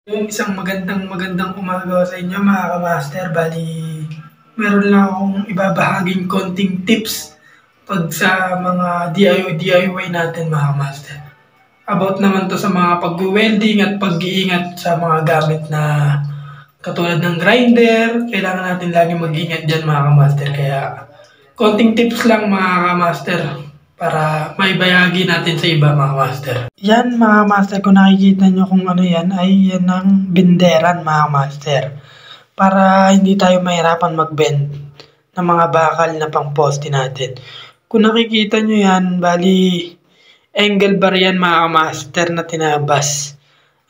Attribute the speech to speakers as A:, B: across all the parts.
A: Yung isang magandang umaga sa inyo mga ka-master. Bali, meron lang akong ibabahaging konting tips pag sa mga DIY natin mga ka-master. About naman to sa mga pag-welding at pag-iingat sa mga gamit na katulad ng grinder. Kailangan natin lagi mag-ingat dyan mga ka-master. Kaya konting tips lang mga ka-master para maibayagi natin sa iba mga master. Yan mga master, kung nakikita nyo kung ano yan, ay yan ang benderan mga master. Para hindi tayo mahirapan mag-bend ng mga bakal na pang poste natin. Kung nakikita nyo yan, bali angle bar yan mga master na tinabas.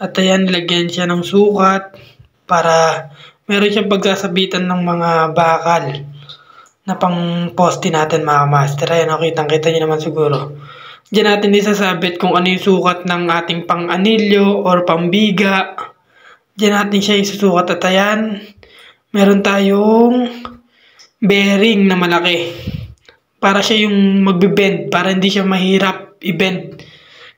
A: At ayan, lagyan siya ng sukat para meron siyang pagsasabitan ng mga bakal na pang poste natin mga master. Ayan, kitang-kita nyo naman siguro. Diyan natin isasabit kung ano yung sukat ng ating pang anilyo or pambiga. Diyan natin siya isusukat at ayan, meron tayong bearing na malaki. Para siya yung magbe-bend, para hindi siya mahirap i-bend.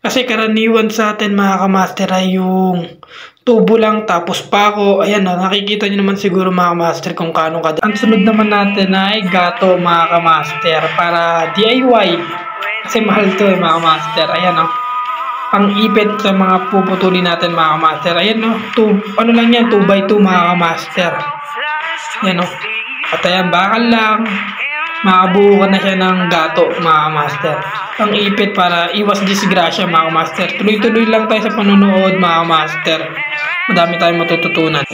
A: Kasi karaniwan sa atin mga kamaster ay yung tubo lang tapos pako. Ayan, nakikita nyo naman siguro mga kamaster kung kano kada. Ang sunod naman natin ay gato mga kamaster para DIY. Kasi mahal to mga kamaster. Ayan pang ipit sa mga puputulin natin mga kamaster. Ayan ano lang yan, 2x2 mga kamaster. Ayan at ayan, bakal lang. Makabuo na siya ng gato mga master. Ang ipit para iwas disgrasya mga master. Tuloy-tuloy lang tayo sa panonood mga master. Madami tayong matututunan.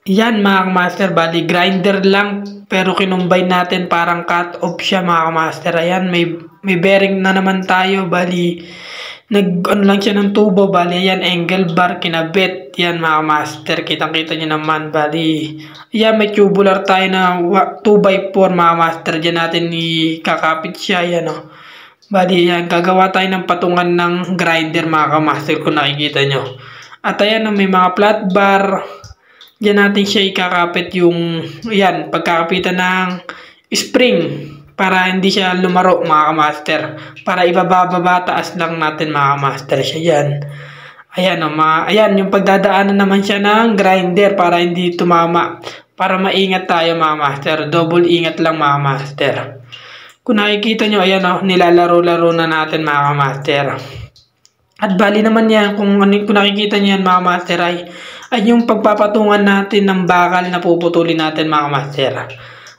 A: Yan mga master, bali grinder lang pero kinumbine natin parang cut off siya mga master. Ayan, may bearing na naman tayo, bali ano lang siya ng tubo, bali ayan, angle bar kinabit. Yan mga master, kitang-kita nyo naman, bali ayan, may tubular tayo na 2x4 mga master. Diyan natin ikakapit siya. Yan bali yan, gagawa tayo ng patungan ng grinder mga master kung nakikita nyo. At ayan, may mga flat bar. Diyan natin siya ikakapit yung, yan, pagkakapitan ng spring para hindi siya lumaro mga master. Para ibababa taas lang natin mga master siya yan. Ayan ayan, yung pagdadaanan naman siya ng grinder para hindi tumama. Para maingat tayo mga master. Double ingat lang mga master. Kung nakikita nyo, ayan nilalaro-laro na natin mga master. At bali naman yan, kung nakikita nyo yan mga master ay yung pagpapatungan natin ng bakal na puputulin natin mga master.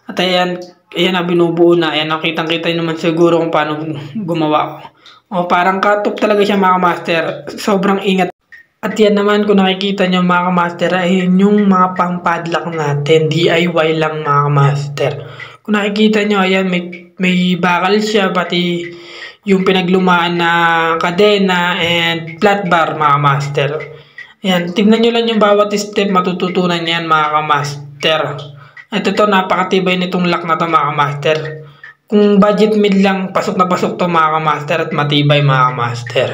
A: At ayan binubuo na. Ayan, nakitang-kita nyo naman siguro kung paano gumawa. Parang cut off talaga siya mga master. Sobrang ingat. At yan naman, kung nakikita nyo mga master, ay yung mga pang padlock natin. DIY lang mga master. Kung nakikita nyo, ayan, may bakal siya, pati yung pinaglumaan na kadena and flat bar mga master. Ayan, tignan nyo lang yung bawat step, matututunan yan mga kamaster. At ito, napakatibay nitong lock na to mga kamaster. Kung budget mid lang, pasok na pasok to mga kamaster at matibay mga kamaster.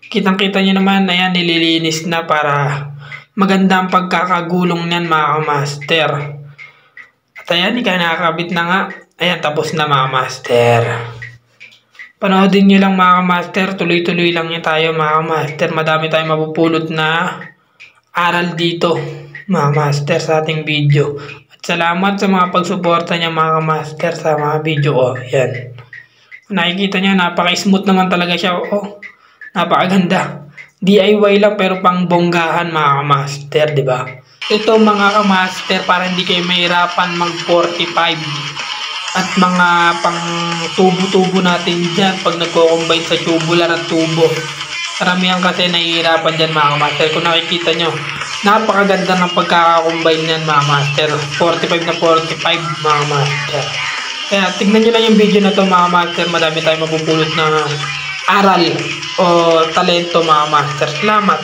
A: Kitang-kita nyo naman, ayan, nililinis na para maganda ang pagkakagulong niyan mga kamaster. At ayan, nakakabit na nga. Ayan, tapos na mga master. Panoodin nyo lang mga master, tuloy-tuloy lang nyo tayo mga master. Madami tayong mapupulot na aral dito mga master sa ating video. At salamat sa mga pagsuporta nyo mga master sa mga video ko. Yan. Nakikita nyo, napaka-smooth naman talaga siya. Napakaganda. DIY lang pero pang bonggahan mga master, di ba? Ito mga master, para hindi kayo mahirapan mag 45. At mga pang tubo-tubo natin dyan pag nagko-combine sa tubular at tubo. Karamihan kasi nahihirapan dyan mga master. Kung nakikita nyo, napakaganda ng pagkakakombine nyan mga master. 45 na 45 mga master. Kaya tignan nyo lang yung video na to mga master. Madami tayong mapupulot na aral o talento mga master. Salamat.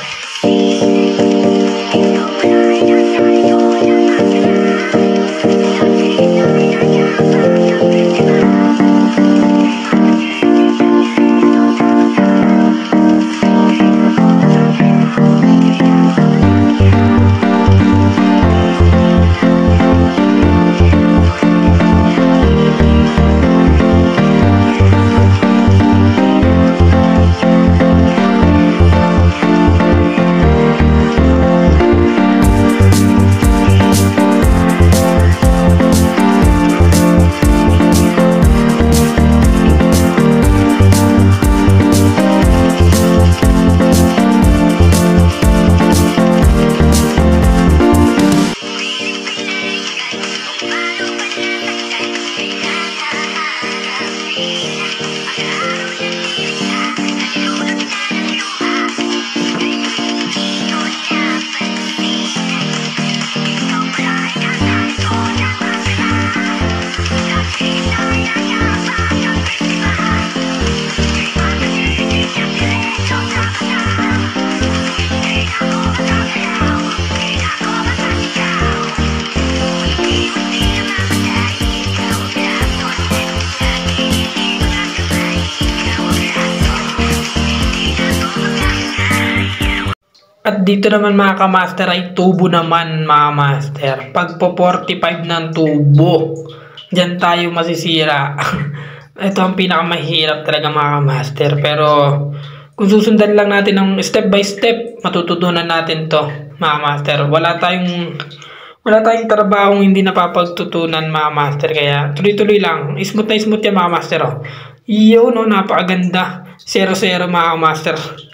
A: At dito naman mga kamaster ay tubo naman mga master. Pagpo 45 ng tubo, dyan tayo masisira. Ito ang pinakamahirap talaga mga kamaster. Pero kung susundan lang natin ng step by step, matututunan natin to mga master. Wala tayong trabahong hindi napapagtutunan mga master. Kaya tuloy-tuloy lang. Smooth na smooth yan mga master. Yun, no, napakaganda. 0-0 mga master.